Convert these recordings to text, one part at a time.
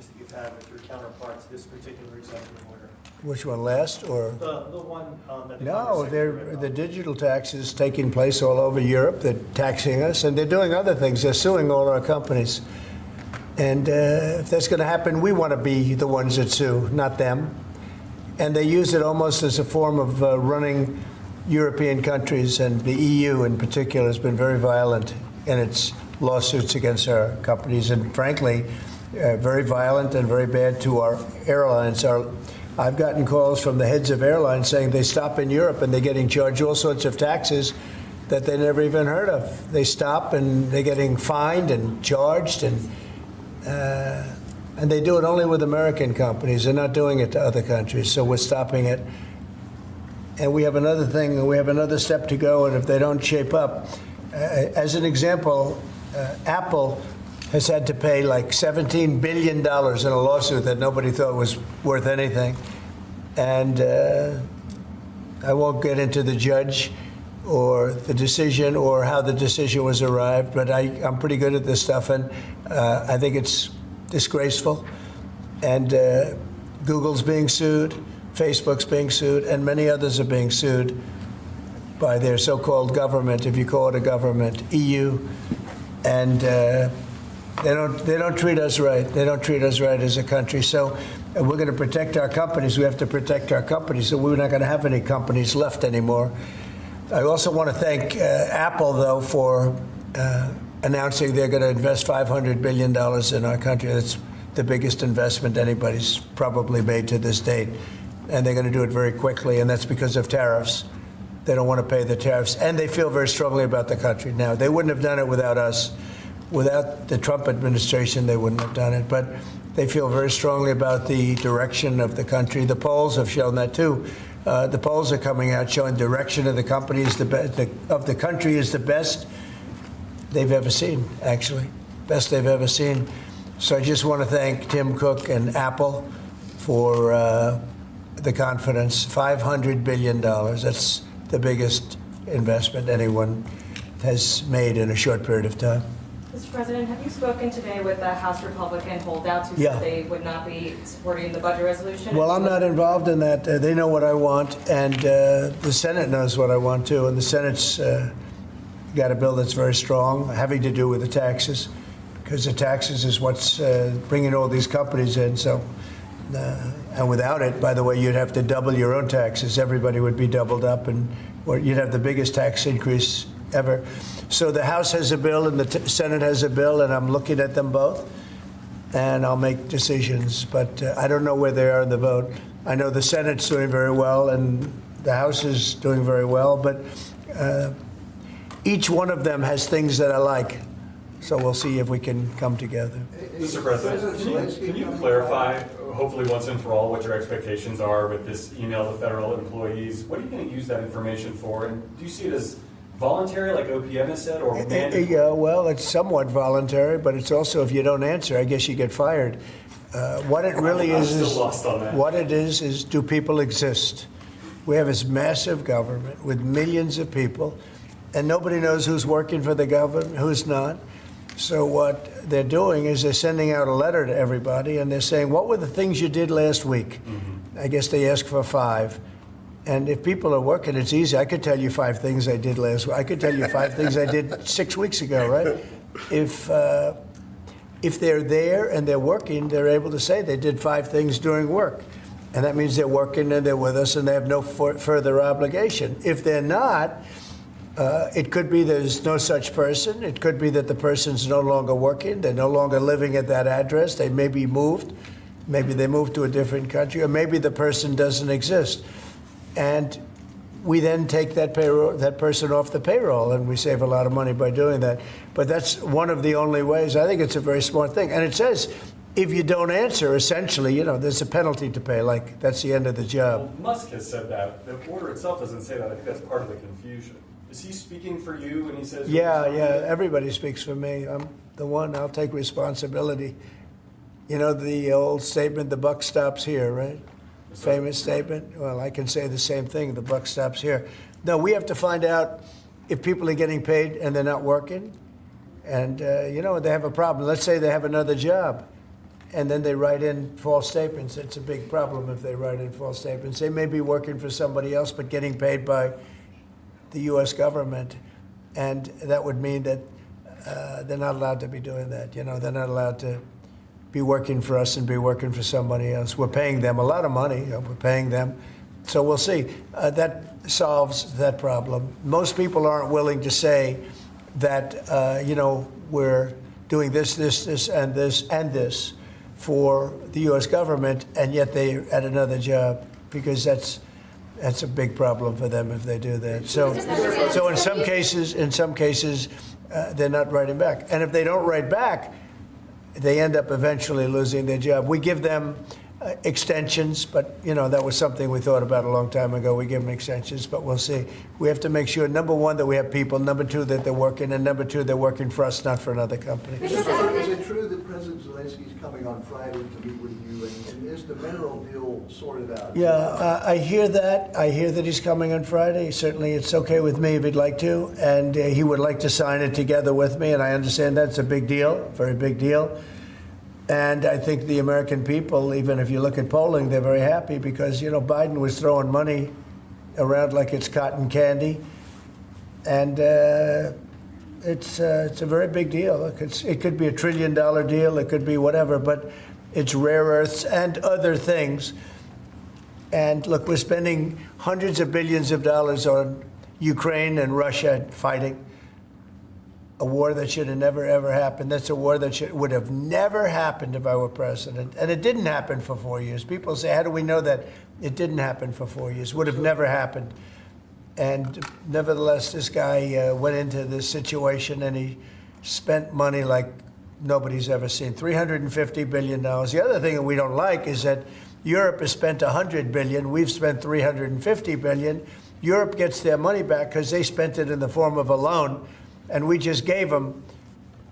that you've had with your counterparts this particular executive order? Which one, last or? The one that the No, Congress Secretary the digital tax is taking place all over Europe. They're taxing us, and they're doing other things. They're suing all our companies. And if that's going to happen, we want to be the ones that sue, not them. And they use it almost as a form of running European countries, and the EU in particular has been very violent in its lawsuits against our companies, and frankly, very violent and very bad to our airlines. I've gotten calls from the heads of airlines saying they stop in Europe and they're getting charged all sorts of taxes that they never even heard of. They stop and they're getting fined and charged, and they do it only with American companies. They're not doing it to other countries, so we're stopping it. And we have another thing, we have another step to go, and if they don't shape up, as an example, Apple has had to pay like $17 billion in a lawsuit that nobody thought was worth anything. And I won't get into the judge or the decision or how the decision was arrived, but I'm pretty good at this stuff, and I think it's disgraceful. And Google's being sued, Facebook's being sued, and many others are being sued by their so-called government, if you call it a government, EU, and they don't treat us right. They don't treat us right as a country. So we're going to protect our companies. We have to protect our companies. So we're not going to have any companies left anymore. I also want to thank Apple, though, for announcing they're going to invest $500 billion in our country. That's the biggest investment anybody's probably made to this date. And they're going to do it very quickly, and that's because of tariffs. They don't want to pay the tariffs, and they feel very strongly about the country. Now, they wouldn't have done it without us. Without the Trump administration, they wouldn't have done it. But they feel very strongly about the direction of the country. The polls have shown that, too. The polls are coming out showing direction of the company is of the country is the best they've ever seen, actually. Best they've ever seen. So I just want to thank Tim Cook and Apple for the confidence. $500 billion. That's the biggest investment anyone has made in a short period of time. Mr. President, have you spoken today with the House Republican holdouts who said they would not be supporting the budget resolution? Well, I'm not involved in that. They know what I want, and the Senate knows what I want, too. And the Senate's got a bill that's very strong, having to do with the taxes, because the taxes is what's bringing all these companies in. So, and without it, by the way, you'd have to double your own taxes. Everybody would be doubled up, and you'd have the biggest tax increase ever. So the House has a bill and the Senate has a bill, and I'm looking at them both, and I'll make decisions. But I don't know where they are in the vote. I know the Senate's doing very well, and the House is doing very well. But each one of them has things that I like. So we'll see if we can come together. Mr. President, can you clarify, hopefully once and for all, what your expectations are with this email to federal employees? What are you going to use that information for? And do you see it as voluntary, like OPM has said, or mandatory? Yeah, well, it's somewhat voluntary, but it's also, if you don't answer, I guess you get fired. What it really I'm is, still lost on that. What it is do people exist? We have this massive government with millions of people, and nobody knows who's working for the government, who's not. So what they're doing is they're sending out a letter to everybody, and they're saying, what were the things you did last week? Mm-hmm. I guess they ask for 5. And if people are working, it's easy. I could tell you 5 things I did last week. I could tell you 5 things I did 6 weeks ago, right? If they're there and they're working, they're able to say they did 5 things during work. And that means they're working and they're with us and they have no further obligation. If they're not, it could be there's no such person. It could be that the person's no longer working. They're no longer living at that address. They may be moved. Maybe they moved to a different country, or maybe the person doesn't exist. And we then take that person off the payroll, and we save a lot of money by doing that. But that's one of the only ways. I think it's a very smart thing. And it says, if you don't answer, essentially, there's a penalty to pay. Like, that's the end of the job. Well, Musk has said that. The order itself doesn't say that. I think that's part of the confusion. Is he speaking for you when he says? Yeah. Everybody speaks for me. I'm the one. I'll take responsibility. The old statement, the buck stops here, right? Famous statement. Well, I can say the same thing. The buck stops here. No, we have to find out if people are getting paid and they're not working, and they have a problem. Let's say they have another job, and then they write in false statements. It's a big problem if they write in false statements. They may be working for somebody else, but getting paid by the U.S. government, and that would mean that they're not allowed to be doing that. You know, they're not allowed to be working for us and be working for somebody else. We're paying them a lot of money. We're paying them. So we'll see. That solves that problem. Most people aren't willing to say that, you know, we're doing this, this, and this, and this for the U.S. government, and yet they're at another job, because that's a big problem for them if they do that. So in some cases, they're not writing back. And if they don't write back, they end up eventually losing their job. We give them extensions, but, you know, that was something we thought about a long time ago. We give them extensions, but we'll see. We have to make sure, number one, that we have people, number two, that they're working, and number two, they're working for us, not for another company. Is it true that President Zelensky is coming on Friday to meet with you, and is the mineral deal sorted out? Yeah, I hear that. I hear that he's coming on Friday. Certainly, it's okay with me if he'd like to, and he would like to sign it together with me, and I understand that's a big deal, very big deal. And I think the American people, even if you look at polling, they're very happy because, you know, Biden was throwing money around like it's cotton candy. And it's a very big deal. Look, it could be $1 trillion deal. It could be whatever, but it's rare earths and other things. And look, we're spending hundreds of billions of dollars on Ukraine and Russia fighting. A war that should have never, ever happened. That's a war that would have never happened if I were president. And it didn't happen for 4 years. People say, how do we know that? It didn't happen for 4 years. Would have never happened. And nevertheless, this guy went into this situation and he spent money like nobody's ever seen. $350 billion. The other thing that we don't like is that Europe has spent $100 billion. We've spent $350 billion. Europe gets their money back because they spent it in the form of a loan. And we just gave them,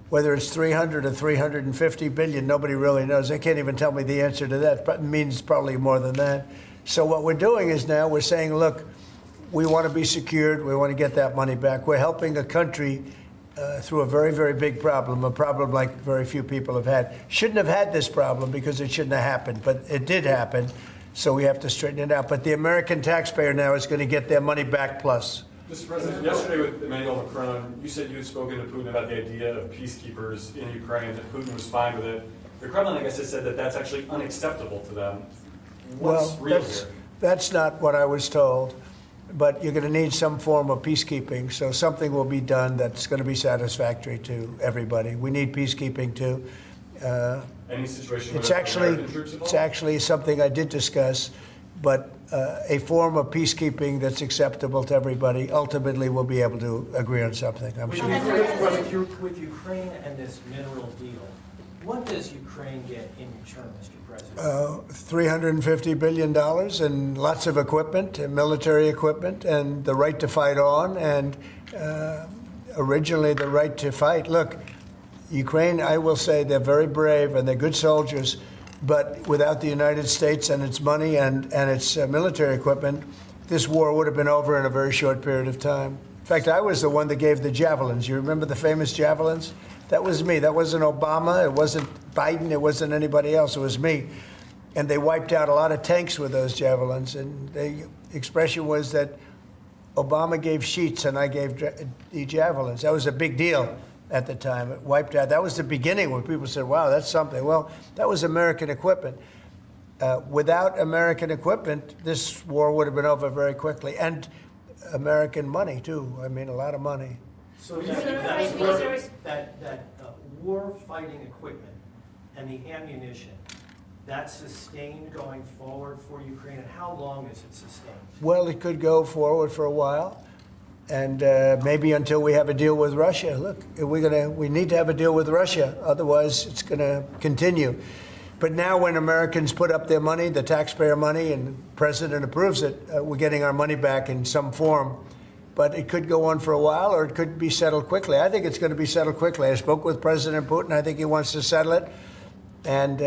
whether it's 300 or 350 billion, nobody really knows. They can't even tell me the answer to that, but it means probably more than that. So what we're doing is now we're saying, look, we want to be secured. We want to get that money back. We're helping a country through a very, very big problem, a problem like very few people have had. Shouldn't have had this problem because it shouldn't have happened, but it did happen. So we have to straighten it out. But the American taxpayer now is going to get their money back plus. Mr. President, yesterday with Emmanuel Macron, you said you had spoken to Putin about the idea of peacekeepers in Ukraine, that Putin was fine with it. The Kremlin, I guess, has said that that's actually unacceptable to them. What's real here? That's not what I was told. But you're going to need some form of peacekeeping, so something will be done that's going to be satisfactory to everybody. We need peacekeeping too. Any situation It's where actually American troops involved? it's actually something I did discuss, but a form of peacekeeping that's acceptable to everybody. Ultimately, we'll be able to agree on something, I'm sure. With Ukraine and this mineral deal, what does Ukraine get in return, Mr. President? $350 billion and lots of equipment, and military equipment, and the right to fight on, and originally the right to fight. Look, Ukraine, I will say, they're very brave and they're good soldiers, but without the United States and its money and its military equipment, this war would have been over in a very short period of time. In fact, I was the one that gave the javelins. You remember the famous javelins? That was me. That wasn't Obama. It wasn't Biden. It wasn't anybody else. It was me. And they wiped out a lot of tanks with those javelins. And the expression was that Obama gave sheets and I gave the javelins. That was a big deal at the time. It wiped out. That was the beginning when people said, wow, that's something. Well, that was American equipment. Without American equipment, this war would have been over very quickly. And American money, too. I mean, a lot of money. So that war-fighting equipment and the ammunition, that's sustained going forward for Ukraine, and how long is it sustained? Well, it could go forward for a while, and maybe until we have a deal with Russia. Look, we need to have a deal with Russia, otherwise it's going to continue. But now when Americans put up their money, the taxpayer money, and the president approves it, we're getting our money back in some form. But it could go on for a while, or it could be settled quickly. I think it's going to be settled quickly. I spoke with President Putin. I think he wants to settle it, and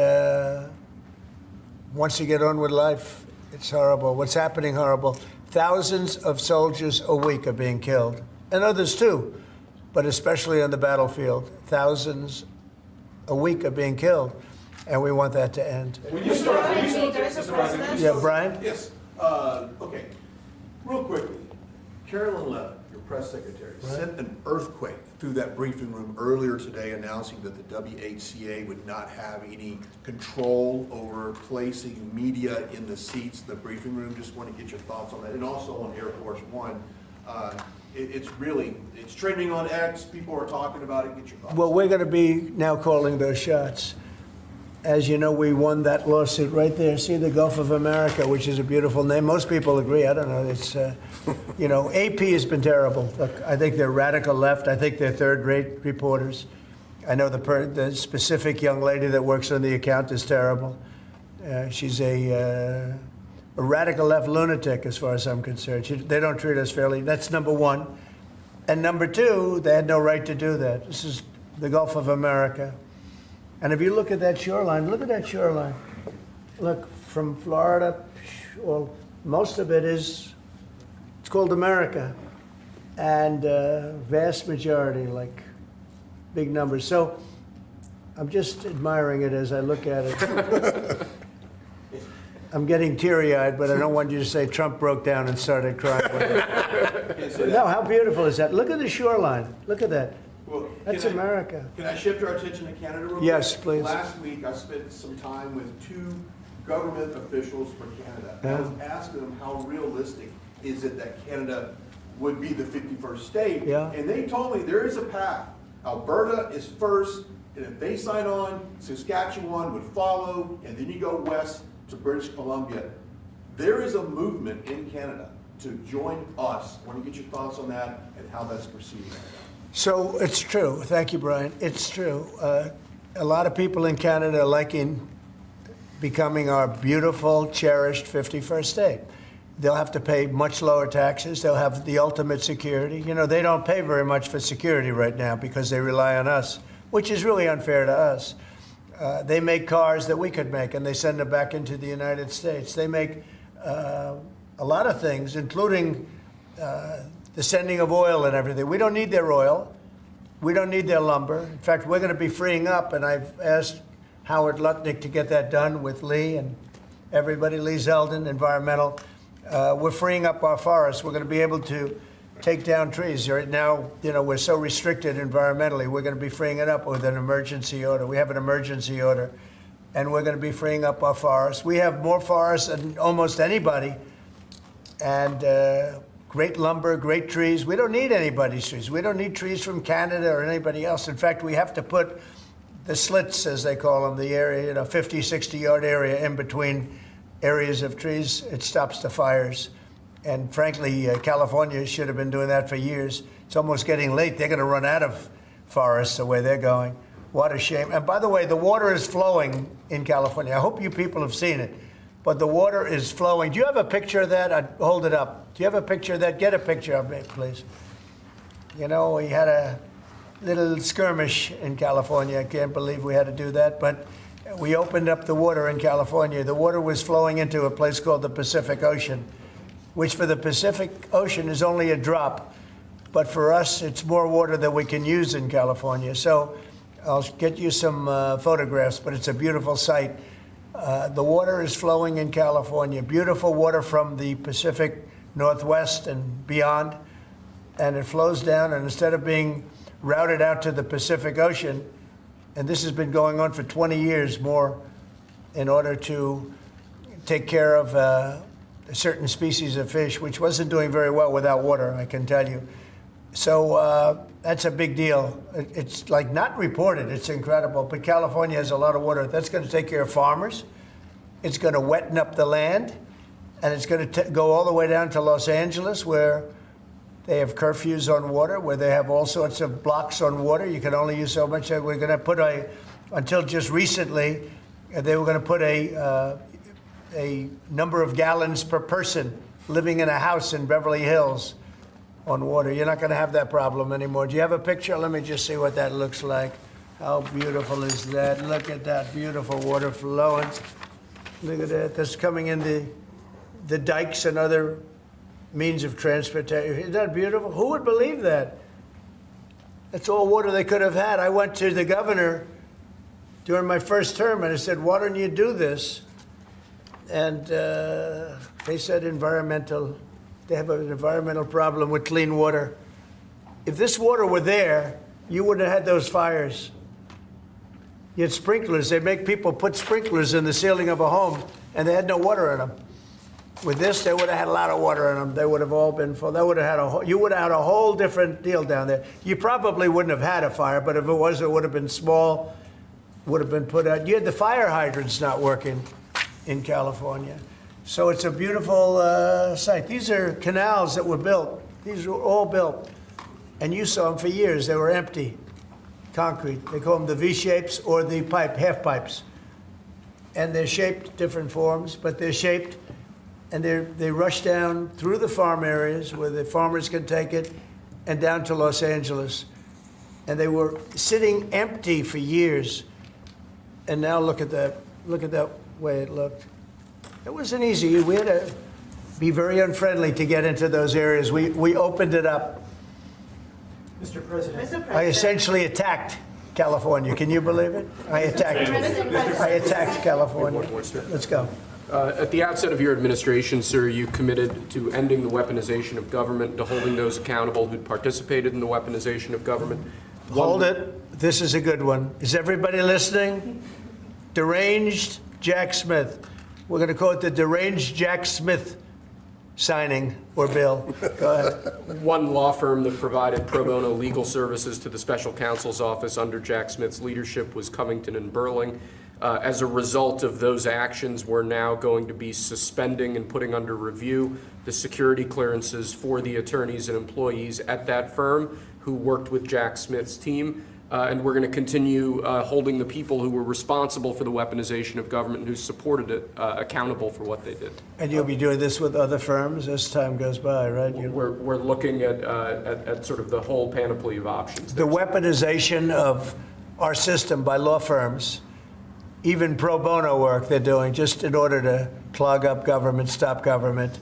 wants to get on with life. It's horrible. What's happening horrible. Thousands of soldiers a week are being killed, and others too, but especially on the battlefield. Thousands a week are being killed. and we want that to end. When you start, Mr. President, Yeah, Brian? Yes, okay. Real quickly, Carolyn Levin, your press secretary, sent an earthquake through that briefing room earlier today announcing that the WHCA would not have any control over placing media in the seats, the briefing room. Just want to get your thoughts on that. And also on Air Force One, it's trending on X, people are talking about it, get your thoughts. Well, we're going to be now calling those shots. As you know, we won that lawsuit right there. See the Gulf of America, which is a beautiful name. Most people agree. I don't know. It's, you know, AP has been terrible. Look, I think they're radical left. I think they're third-rate reporters. I know the specific young lady that works on the account is terrible. She's a radical left lunatic, as far as I'm concerned. They don't treat us fairly. That's number one. And number two, they had no right to do that. This is the Gulf of America. And if you look at that shoreline, look at that shoreline. Look, from Florida, well, most of it is, it's called America. And vast majority, like big numbers. So I'm just admiring it as I look at it. I'm getting teary-eyed, but I don't want you to say Trump broke down and started crying. No, how beautiful is that? Look at the shoreline. Look at that. Well, That's America. Can I shift our attention to Canada real quick? Yes, please. Last week, I spent some time with 2 government officials from Canada. Yeah. I was asking them how realistic is it that Canada would be the 51st state? Yeah. And they told me there is a path. Alberta is first, and if they sign on, Saskatchewan would follow, and then you go west to British Columbia. There is a movement in Canada to join us. I want to get your thoughts on that and how that's proceeding. So it's true. Thank you, Brian. It's true. A lot of people in Canada are liking becoming our beautiful, cherished 51st state. They'll have to pay much lower taxes. They'll have the ultimate security. You know, they don't pay very much for security right now because they rely on us, which is really unfair to us. They make cars that we could make, and they send them back into the United States. They make a lot of things, including the sending of oil and everything. We don't need their oil. We don't need their lumber. In fact, we're going to be freeing up, and I've asked Howard Lutnick to get that done with Lee and everybody, Lee Zeldin, environmental. We're freeing up our forests. We're going to be able to take down trees. Right now, you know, we're so restricted environmentally. We're going to be freeing it up with an emergency order. We have an emergency order, and we're going to be freeing up our forests. We have more forests than almost anybody, and great lumber, great trees. We don't need anybody's trees. We don't need trees from Canada or anybody else. In fact, we have to put the slits, as they call them, the area, you know, 50, 60-yard area in between areas of trees. It stops the fires. And frankly, California should have been doing that for years. It's almost getting late. They're going to run out of forests the way they're going. What a shame. And by the way, the water is flowing in California. I hope you people have seen it. But the water is flowing. Do you have a picture of that? I'd hold it up. Do you have a picture of that? Get a picture of it, please. You know, we had a little skirmish in California. I can't believe we had to do that. But we opened up the water in California. The water was flowing into a place called the Pacific Ocean, which for the Pacific Ocean is only a drop. But for us, it's more water than we can use in California. So I'll get you some photographs, but it's a beautiful sight. The water is flowing in California. Beautiful water from the Pacific Northwest and beyond. And it flows down, and instead of being routed out to the Pacific Ocean, and this has been going on for 20 years more in order to take care of a certain species of fish, which wasn't doing very well without water, I can tell you. So that's a big deal. It's like not reported. It's incredible. But California has a lot of water. That's going to take care of farmers. It's going to wetten up the land. And it's going to go all the way down to Los Angeles, where they have curfews on water, where they have all sorts of blocks on water. You can only use so much. We're going to put until just recently, they were going to put a number of gallons per person living in a house in Beverly Hills on water. You're not going to have that problem anymore. Do you have a picture? Let me just see what that looks like. How beautiful is that? Look at that beautiful water flowing. Look at that. That's coming in the dikes and other means of transportation. Isn't that beautiful? Who would believe that? That's all water they could have had. I went to the governor during my first term, and I said, why don't you do this? And they said they have an environmental problem with clean water. If this water were there, you wouldn't have had those fires. You had sprinklers. They make people put sprinklers in the ceiling of a home, and they had no water in them. With this, they would have had a lot of water in them. They would have all been full. They would have had you would have had a whole different deal down there. You probably wouldn't have had a fire, but if it was, it would have been small, would have been put out. You had the fire hydrants not working in California. So it's a beautiful site. These are canals that were built. These were all built. And you saw them for years. They were empty, concrete. They call them the V-shapes or the half pipes. And they're shaped different forms, but they're shaped. And they rush down through the farm areas where the farmers can take it and down to Los Angeles. And they were sitting empty for years. And now look at that. Look at that way it looked. It wasn't easy. We had to be very unfriendly to get into those areas. We opened it up. Mr. President. I essentially attacked California. Can you believe it? I attacked California. Let's go. At the outset of your administration, sir, you committed to ending the weaponization of government, to holding those accountable who participated in the weaponization of government. Hold it. This is a good one. Is everybody listening? Deranged Jack Smith. We're going to call it the Deranged Jack Smith signing or bill. Go ahead. One law firm that provided pro bono legal services to the special counsel's office under Jack Smith's leadership was Covington and Burling. As a result of those actions, we're now going to be suspending and putting under review the security clearances for the attorneys and employees at that firm who worked with Jack Smith's team. And we're going to continue holding the people who were responsible for the weaponization of government and who supported it accountable for what they did. And you'll be doing this with other firms as time goes by, right? We're looking at sort of the whole panoply of options. The weaponization of our system by law firms, even pro bono work they're doing just in order to clog up government, stop government.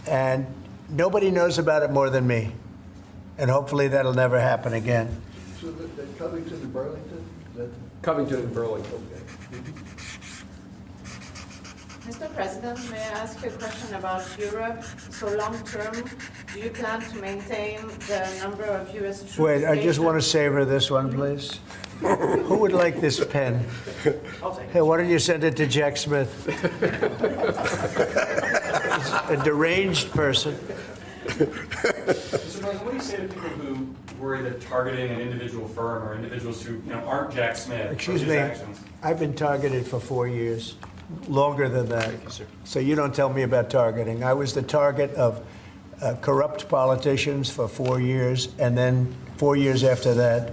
And nobody knows about it more than me. And hopefully that'll never happen again. So the Covington to Burlington? Is that? Covington and Burlington. Mr. President, may I ask you a question about Europe? So long term, do you plan to maintain the number of U.S. troops? Wait, I just stationed? want to savor this one, please. Who would like this pen? I'll take it. Hey, why don't you send it to Jack Smith? A deranged person. Mr. President, what do you say to people who worry that targeting an individual firm or individuals who aren't Jack Smith Excuse for his me, actions? I've been targeted for 4 years, longer than that. Thank you, sir. So you don't tell me about targeting. I was the target of corrupt politicians for 4 years, and then 4 years after that.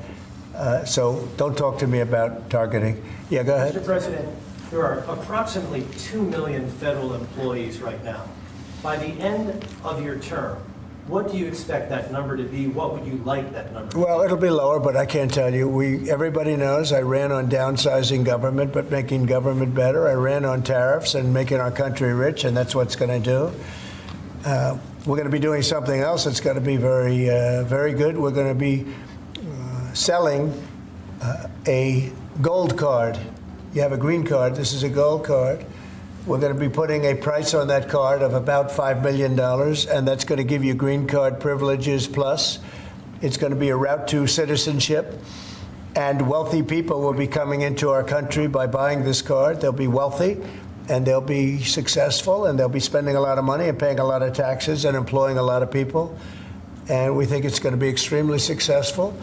So don't talk to me about targeting. Yeah, go ahead. Mr. President, there are approximately 2 million federal employees right now. By the end of your term, what do you expect that number to be? What would you like that number to be? Well, it'll be lower, but I can't tell you. Everybody knows I ran on downsizing government, but making government better. I ran on tariffs and making our country rich, and that's what's going to do. We're going to be doing something else that's going to be very, very good. We're going to be selling a gold card. You have a green card. This is a gold card. We're going to be putting a price on that card of about $5 million, and that's going to give you green card privileges plus. It's going to be a route to citizenship, and wealthy people will be coming into our country by buying this card. They'll be wealthy, and they'll be successful, and they'll be spending a lot of money and paying a lot of taxes and employing a lot of people. And we think it's going to be extremely successful.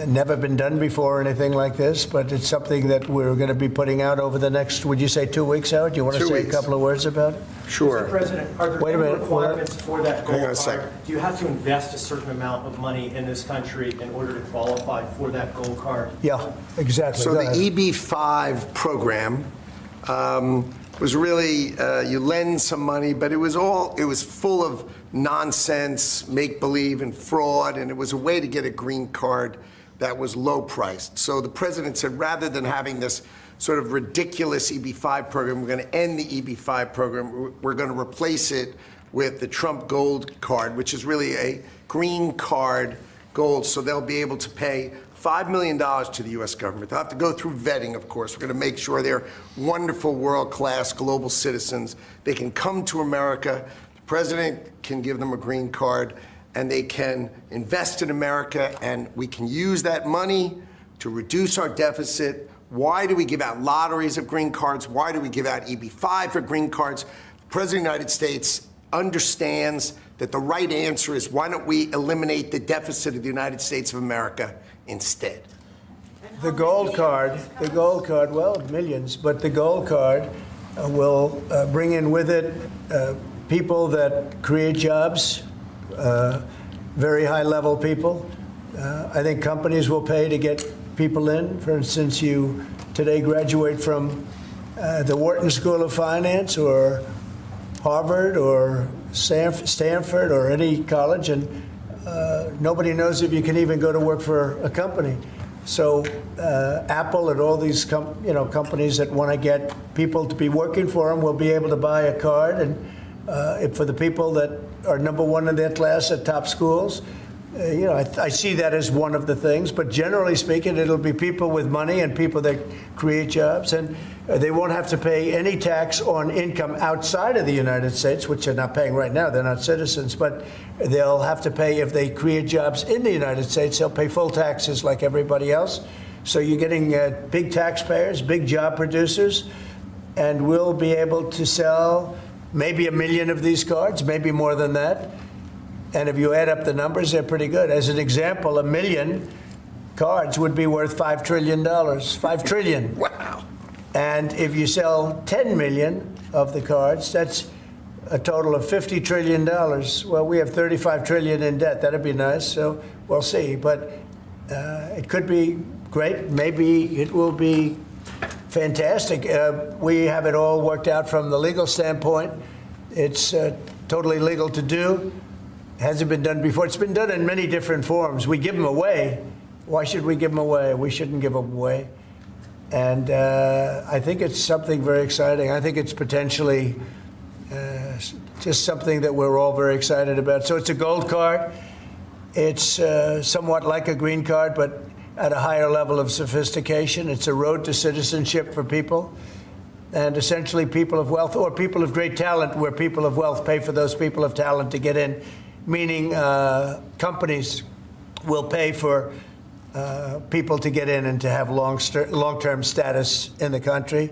Never been done before or anything like this, but it's something that we're going to be putting out over the next, would you say 2 weeks, Howard? Do you want to 2 say weeks. a couple of words about it? Sure. Mr. President, are there Wait a any minute. requirements for that gold Hang on a card? second. Do you have to invest a certain amount of money in this country in order to qualify for that gold card? Yeah, exactly. So Go the ahead. EB-5 program was really, you lend some money, but it was full of nonsense, make-believe, and fraud, and it was a way to get a green card that was low priced. So the president said, rather than having this sort of ridiculous EB-5 program, we're going to end the EB-5 program. We're going to replace it with the Trump Gold Card, which is really a green card gold. So they'll be able to pay $5 million to the U.S. government. They'll have to go through vetting, of course. We're going to make sure they're wonderful, world-class, global citizens. They can come to America. The president can give them a green card, and they can invest in America, and we can use that money to reduce our deficit. Why do we give out lotteries of green cards? Why do we give out EB-5 for green cards? The President of the United States understands that the right answer is, why don't we eliminate the deficit of the United States of America instead? The gold card, well, millions, but the gold card will bring in with it people that create jobs, very high-level people. I think companies will pay to get people in. For instance, you today graduate from the Wharton School of Finance or Harvard or Stanford or any college, and nobody knows if you can even go to work for a company. So Apple and all these companies that want to get people to be working for them will be able to buy a card, and for the people that are number one in their class at top schools, I see that as one of the things. But generally speaking, it'll be people with money and people that create jobs, and they won't have to pay any tax on income outside of the United States, which they're not paying right now. They're not citizens, but they'll have to pay if they create jobs in the United States. They'll pay full taxes like everybody else. So you're getting big taxpayers, big job producers, and we'll be able to sell maybe 1 million of these cards, maybe more than that. And if you add up the numbers, they're pretty good. As an example, 1 million cards would be worth $5 trillion. $5 trillion. Wow. And if you sell 10 million of the cards, that's a total of $50 trillion. Well, we have 35 trillion in debt. That'd be nice. So we'll see. But it could be great. Maybe it will be fantastic. We have it all worked out from the legal standpoint. It's totally legal to do. Hasn't been done before. It's been done in many different forms. We give them away. Why should we give them away? We shouldn't give them away. And I think it's something very exciting. I think it's potentially just something that we're all very excited about. So it's a gold card. It's somewhat like a green card, but at a higher level of sophistication. It's a road to citizenship for people. And essentially people of wealth or people of great talent, where people of wealth pay for those people of talent to get in, meaning companies will pay for people to get in and to have long-term status in the country.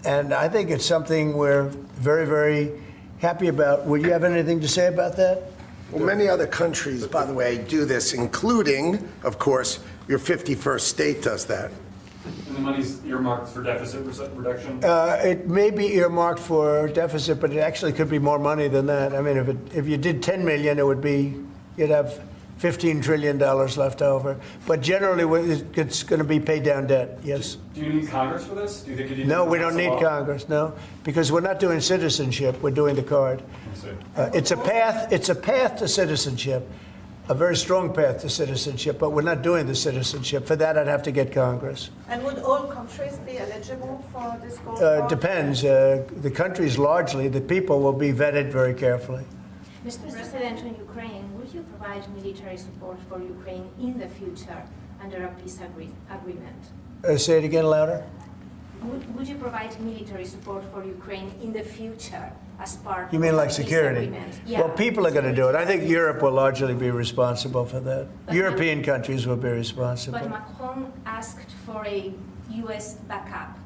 And I think it's something we're very, very happy about. Would you have anything to say about that? Well, many other countries, by the way, do this, including, of course, your 51st state does that. And the money's earmarked for deficit reduction? It may be earmarked for deficit, but it actually could be more money than that. I mean, if you did 10 million, you'd have $15 trillion left over. But generally, it's going to be paid down debt, yes. Do you need Congress for this? Do you think you need No, we don't need Congress, no, because we're not doing citizenship, we're doing the card. It's a path to citizenship, a very strong path to citizenship, but we're not doing the citizenship. For that, I'd have to get Congress. And would all countries be eligible for this gold card? Depends. The countries largely, the people will be vetted very carefully. Mr. President, on Ukraine, would you provide military support for Ukraine in the future under a peace agreement? Say it again louder. Would you provide military support for Ukraine in the future as part You mean of like a security? peace agreement? Yeah. Well, people are going to do it. I think Europe will largely be responsible for that. But European countries will be responsible. But Macron asked for a U.S. backup.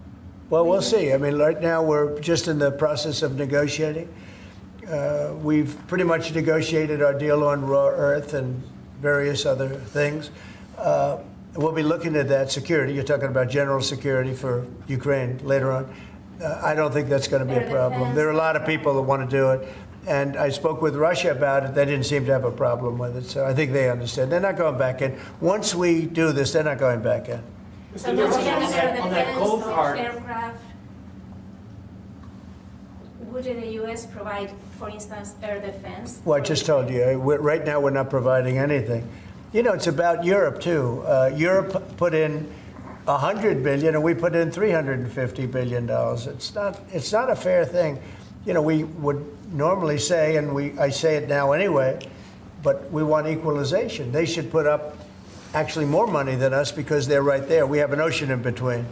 Well, we'll see. I mean, right now we're just in the process of negotiating. We've pretty much negotiated our deal on raw earth and various other things. We'll be looking at that security. You're talking about general security for Ukraine later on. I don't think that's going to be a problem. There are a lot of people that want to do it. And I spoke with Russia about it. They didn't seem to have a problem with it. So I think they understand. They're not going back in. Once we do this, they're not going back in. So on that gold card, Aircraft. Would the U.S. provide, for instance, air defense? Well, I just told you, right now we're not providing anything. You know, it's about Europe, too. Europe put in $100 billion, and we put in $350 billion. It's not a fair thing. You know, we would normally say, and I say it now anyway, but we want equalization. They should put up actually more money than us because they're right there. We have an ocean in between.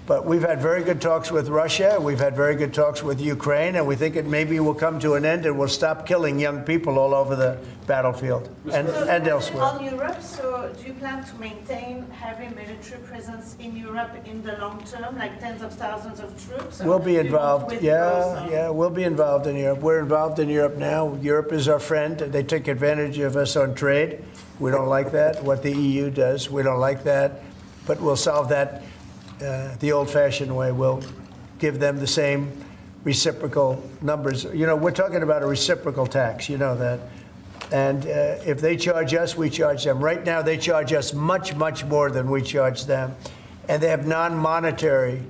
But we've had very good talks with Russia. We've had very good talks with Ukraine, and we think it maybe will come to an end and we'll stop killing young people all over the battlefield and elsewhere. On Europe, so do you plan to maintain heavy military presence in Europe in the long term, like tens of thousands of troops? We'll be Do you want involved. to withdraw some? Yeah, we'll be involved in Europe. We're involved in Europe now. Europe is our friend. They take advantage of us on trade. We don't like that. What the EU does, we don't like that. But we'll solve that the old-fashioned way. We'll give them the same reciprocal numbers. You know, we're talking about a reciprocal tax. You know that. And if they charge us, we charge them. Right now, they charge us much, much more than we charge them. And they have non-monetary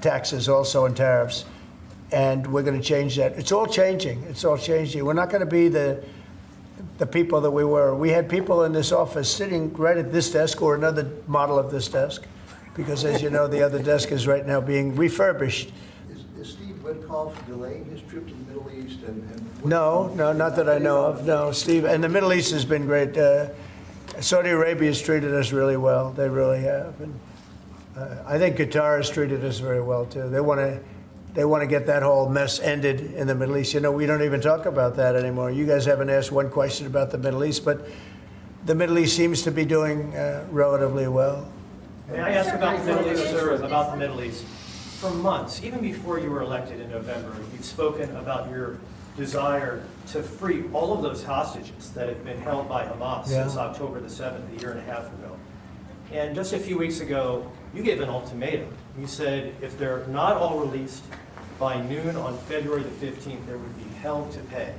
taxes also and tariffs. And we're going to change that. It's all changing. It's all changing. We're not going to be the people that we were. We had people in this office sitting right at this desk or another model of this desk, because as you know, the other desk is right now being refurbished. Is Steve Witkoff delaying his trip to the Middle East? No, not that I know of. No, Steve. And the Middle East has been great. Saudi Arabia has treated us really well. They really have. And I think Qatar has treated us very well too. They want to get that whole mess ended in the Middle East. You know, we don't even talk about that anymore. You guys haven't asked one question about the Middle East, but the Middle East seems to be doing relatively well. May I ask about the Middle East, sir, about the Middle East? For months, even before you were elected in November, you've spoken about your desire to free all of those hostages that have been held by Hamas since October the 7th, a year and a half ago. And just a few weeks ago, you gave an ultimatum. You said if they're not all released by noon on February the 15th, there would be hell to pay.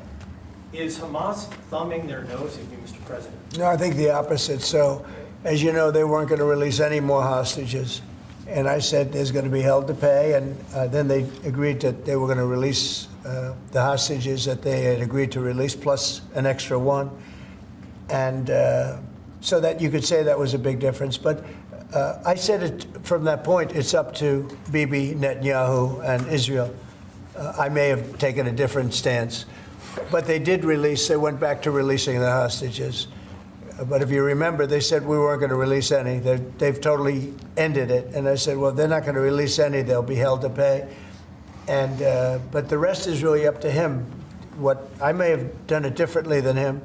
Is Hamas thumbing their nose at you, Mr. President? No, I think the opposite. So, as you know, they weren't going to release any more hostages. And I said there's going to be hell to pay. And then they agreed that they were going to release the hostages that they had agreed to release, plus an extra one. And so that you could say that was a big difference. But I said it from that point, it's up to Bibi Netanyahu and Israel. I may have taken a different stance. But they did release, they went back to releasing the hostages. But if you remember, they said we weren't going to release any. They've totally ended it. And I said, well, they're not going to release any. They'll be held to pay. And but the rest is really up to him. What I may have done it differently than him.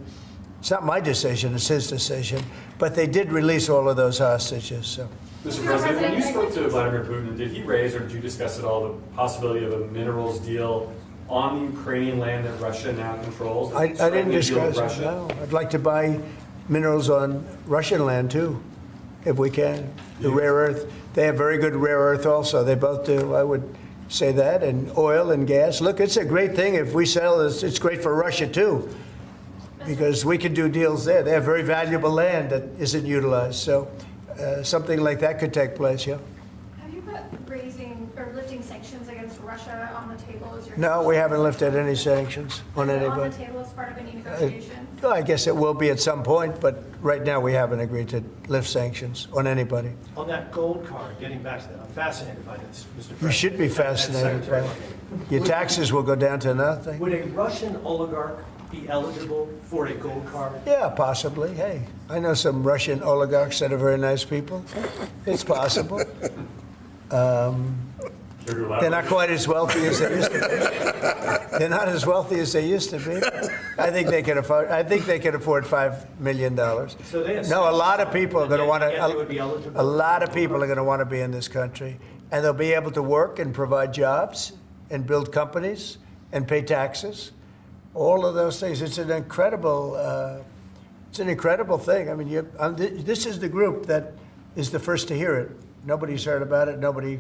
It's not my decision. It's his decision. But they did release all of those hostages. So. Mr. President, when you spoke to Vladimir Putin, did he raise or did you discuss at all the possibility of a minerals deal on the Ukrainian land that Russia now controls? I didn't discuss it, no. I'd like to buy minerals on Russian land, too, if we can. The rare earth. They have very good rare earth also. They both do, I would say that. And oil and gas. Look, it's a great thing. If we sell this, it's great for Russia, too, because we can do deals there. They have very valuable land that isn't utilized. So something like that could take place, yeah. Have you put raising or lifting sanctions against Russia on the table as your... No, we haven't lifted any sanctions on anybody. On the table as part of any negotiations? I guess it will be at some point, but right now we haven't agreed to lift sanctions on anybody. On that gold card, getting back to that, I'm fascinated by this, Mr. President. You should be fascinated by it. Your taxes will go down to nothing. Would a Russian oligarch be eligible for a gold card? Yeah, possibly. Hey, I know some Russian oligarchs that are very nice people. It's possible. They're not quite as wealthy as they used to be. They're not as wealthy as they used to be. I think they can afford. I think they can afford $5 million. So they have no, a lot of people are going to want to. A lot of people are going to want to be in this country, and they'll be able to work and provide jobs and build companies and pay taxes. All of those things. It's an incredible. It's an incredible thing. I mean, this is the group that is the first to hear it. Nobody's heard about it. Nobody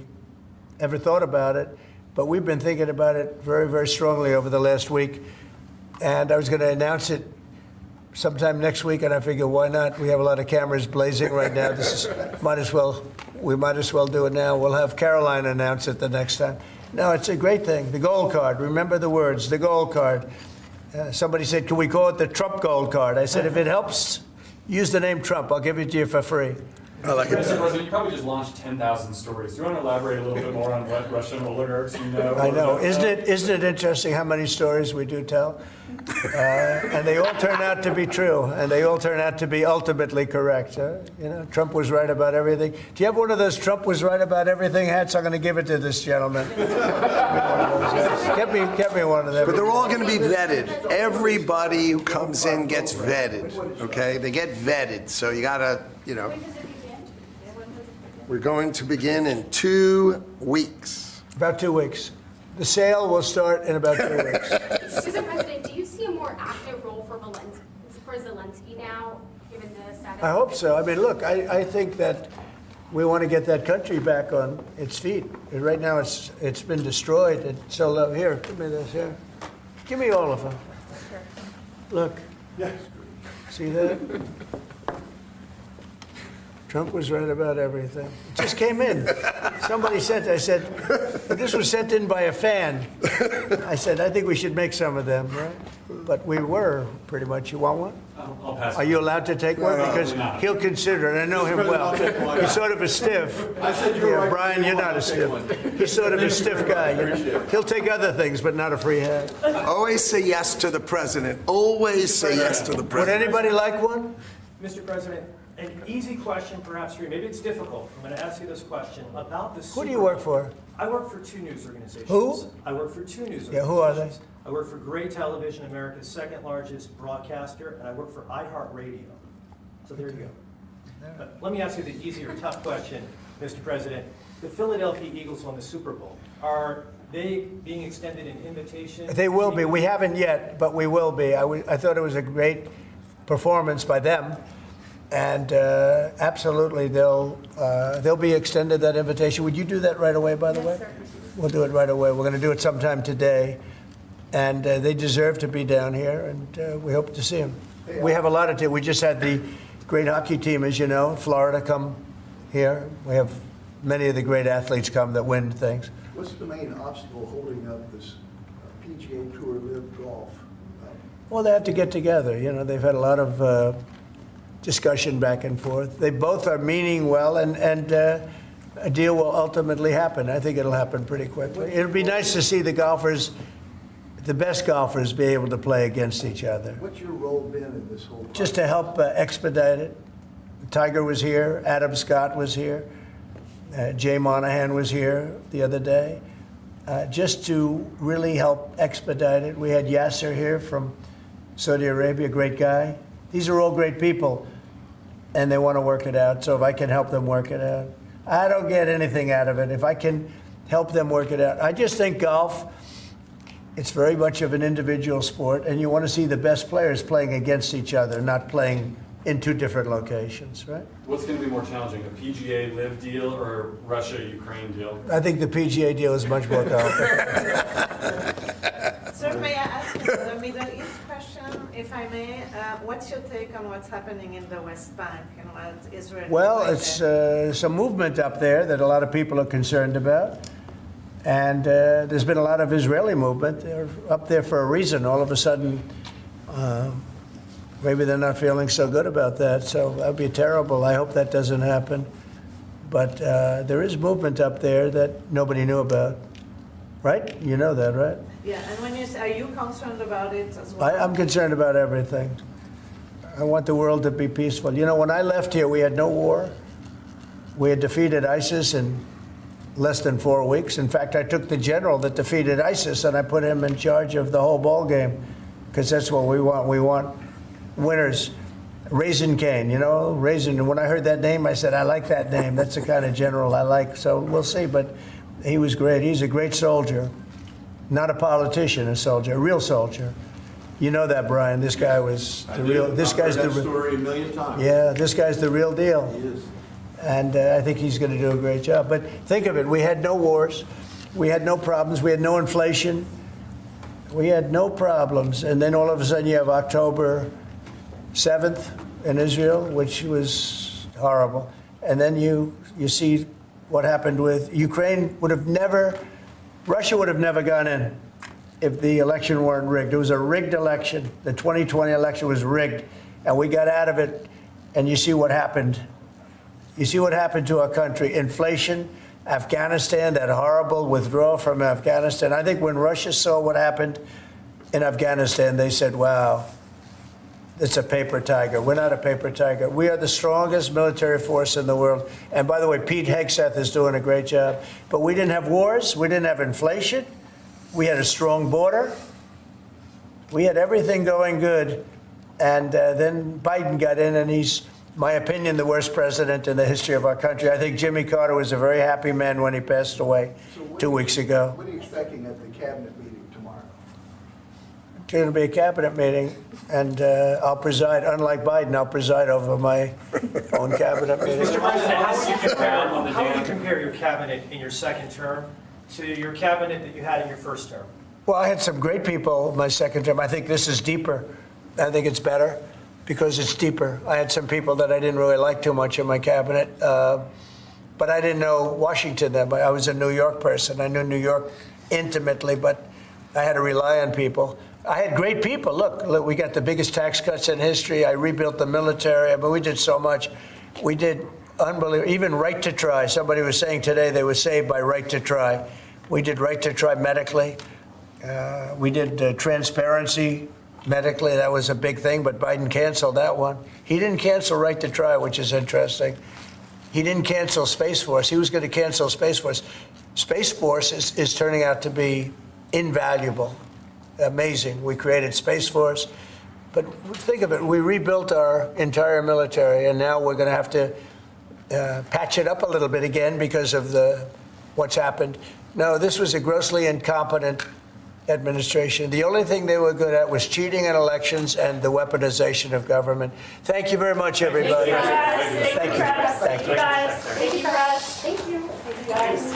ever thought about it, but we've been thinking about it very, very strongly over the last week. And I was going to announce it sometime next week, and I figured, why not? We have a lot of cameras blazing right now. We might as well do it now. We'll have Caroline announce it the next time. No, it's a great thing. The gold card. Remember the words, the gold card. Somebody said, can we call it the Trump gold card? I said, if it helps, use the name Trump. I'll give it to you for free. I like it. Mr. President, you probably just launched 10,000 stories. Do you want to elaborate a little bit more on what Russian oligarchs you know? I know. Isn't it interesting how many stories we do tell? And they all turn out to be true, and they all turn out to be ultimately correct. You know, Trump was right about everything. Do you have one of those Trump was right about everything hats? I'm going to give it to this gentleman. Get me one of them. But they're all going to be vetted. Everybody who comes in gets vetted, okay? They get vetted, so you got to, you know. We're going to begin in 2 weeks. About 2 weeks. The sale will start in about 2 weeks. Mr. President, do you see a more active role for Zelensky now, given the status? I hope so. I mean, look, I think that we want to get that country back on its feet. And right now, it's been destroyed. It's so here, give me this here. Give me all of them. Look. See that? Trump was right about everything. It just came in. Somebody sent, I said, this was sent in by a fan. I said, I think we should make some of them, right? But we were, pretty much. You want one? I'll pass. Are you allowed to take one? Because he'll consider it. I know him well. He's sort of a stiff. I said you were right. Brian, you're not a stiff. He's sort of a stiff guy. You know? He'll take other things, but not a free hand. Always say yes to the president. Always say yes to the Would president. anybody like one? Mr. President, an easy question perhaps for you, maybe it's difficult. I'm going to ask you this question about the Who do you work for? I work for 2 news organizations. Who? I work for 2 news organizations. Yeah, who are they? I work for Gray Television, America's second largest broadcaster, and I work for iHeartRadio. So there you go. But let me ask you the easier, tough question, Mr. President. The Philadelphia Eagles won the Super Bowl. Are they being extended an invitation? They will be. We haven't yet, but we will be. I thought it was a great performance by them. And absolutely, they'll be extended that invitation. Would you do that right away, by the way? Sir. We'll do it right away. We're going to do it sometime today. And they deserve to be down here, and we hope to see them. We have a lot of we just had the great hockey team, as you know, Florida come here. We have many of the great athletes come that win things. What's the main obstacle holding up this PGA Tour Live Golf? Well, they have to get together. You know, they've had a lot of discussion back and forth. They both are meaning well, and a deal will ultimately happen. I think it'll happen pretty quickly. It'll be nice to see the golfers, the best golfers, be able to play against each other. What's your role been in this whole process? Just to help expedite it. Tiger was here. Adam Scott was here. Jay Monahan was here the other day. Just to really help expedite it. We had Yasser here from Saudi Arabia, great guy. These are all great people, and they want to work it out. So if I can help them work it out, I don't get anything out of it. If I can help them work it out. I just think golf, it's very much of an individual sport, and you want to see the best players playing against each other, not playing in 2 different locations, right? What's going to be more challenging, a PGA Live deal or Russia-Ukraine deal? I think the PGA deal is much more complicated. Sir, may I ask you the Middle East question, if I may? What's your take on what's happening in the West Bank and what Israel is Well, doing it's there? some movement up there that a lot of people are concerned about. And there's been a lot of Israeli movement. They're up there for a reason. All of a sudden, maybe they're not feeling so good about that. So that would be terrible. I hope that doesn't happen. But there is movement up there that nobody knew about. Right? You know that, right? Yeah, and when you say, are you concerned about it as well? I'm concerned about everything. I want the world to be peaceful. You know, when I left here, we had no war. We had defeated ISIS in less than 4 weeks. In fact, I took the general that defeated ISIS and I put him in charge of the whole ball game, because that's what we want. We want winners. Raisin Cane, you know, Raisin. And when I heard that name, I said, I like that name. That's the kind of general I like. So we'll see. But he was great. He's a great soldier. Not a politician, a soldier, a real soldier. You know that, Brian. This guy was the real. This guy's the real story a million times. Yeah, this guy's the real deal. He is. And I think he's going to do a great job. But think of it. We had no wars. We had no problems. We had no inflation. We had no problems. And then all of a sudden you have October 7th in Israel, which was horrible. And then you see what happened with Ukraine. Russia would have never gone in if the election weren't rigged. It was a rigged election. The 2020 election was rigged. And we got out of it. And you see what happened You see what happened to our country? Inflation, Afghanistan, that horrible withdrawal from Afghanistan. I think when Russia saw what happened in Afghanistan, they said, wow, it's a paper tiger. We're not a paper tiger. We are the strongest military force in the world. And by the way, Pete Hegseth is doing a great job. But we didn't have wars. We didn't have inflation. We had a strong border. We had everything going good. And then Biden got in, and he's, my opinion, the worst president in the history of our country. I think Jimmy Carter was a very happy man when he passed away 2 weeks ago. What are you expecting at the cabinet meeting tomorrow? It's going to be a cabinet meeting, and I'll preside. Unlike Biden, I'll preside over my own cabinet meeting. Mr. President, how would you compare your cabinet in your second term to your cabinet that you had in your first term? Well, I had some great people my second term. I think this is deeper. I think it's better because it's deeper. I had some people that I didn't really like too much in my cabinet, but I didn't know Washington then. I was a New York person. I knew New York intimately, but I had to rely on people. I had great people. Look, we got the biggest tax cuts in history. I rebuilt the military. I mean, we did so much. We did unbelievable. Even right to try. Somebody was saying today they were saved by right to try. We did right to try medically. We did transparency medically. That was a big thing, but Biden canceled that one. He didn't cancel right to try, which is interesting. He didn't cancel Space Force. He was going to cancel Space Force. Space Force is turning out to be invaluable. Amazing. We created Space Force. But think of it. We rebuilt our entire military, and now we're going to have to patch it up a little bit again because of what's happened. No, this was a grossly incompetent administration. The only thing they were good at was cheating in elections and the weaponization of government. Thank you very much, everybody. Thank you, guys. Thank you, guys. Thank you, guys. Thank you. Thank you, guys.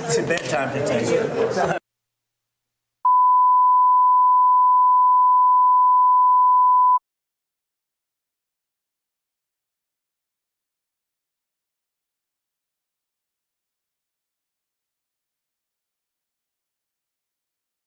It's a bad time to take it.